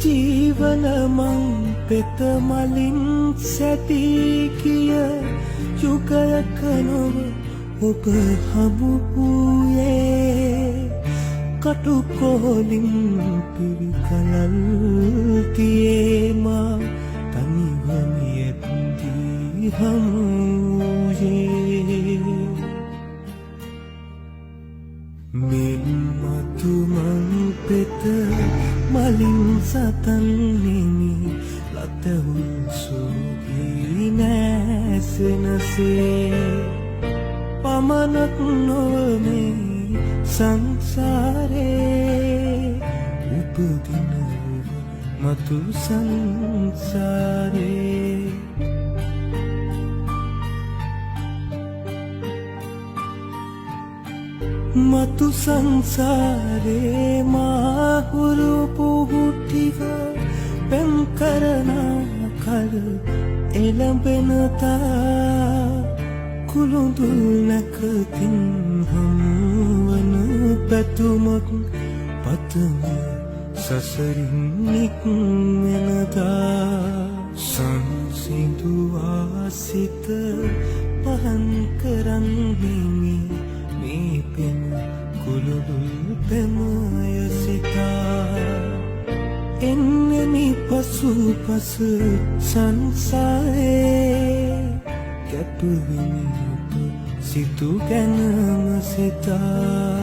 ජීවන මං පෙත මලින් සැදී කිය යුගයක නොව ඔබ හමු වූයේ කටුකොහලින් පිරිකලල් තියේ මා තනිවමියදී හමු වූයේ මෙන් මතු මං පෙත මලින් සතන් නෙමි ලතවුල් සුවී නැසෙනසේ පමණක් නොවමේ සංසාරේ උපදින මතු සංසාරේ මතු සංසාරේ මාහුරු පුහුටිව පෙම් කරන කල එළඹෙනතා කුළුඳුල් නැකතින් හමුවන පැතුමක් පතම සසරින් නික්මෙනදා සංසිඳුවා සිත පහන් කරන්නෙමි මේ පෙම කුළුඳුල් පෙමය සිතා එන්නෙමි පසුපස සංසාරේ කැපවෙමි සිතු ගැනම සිතා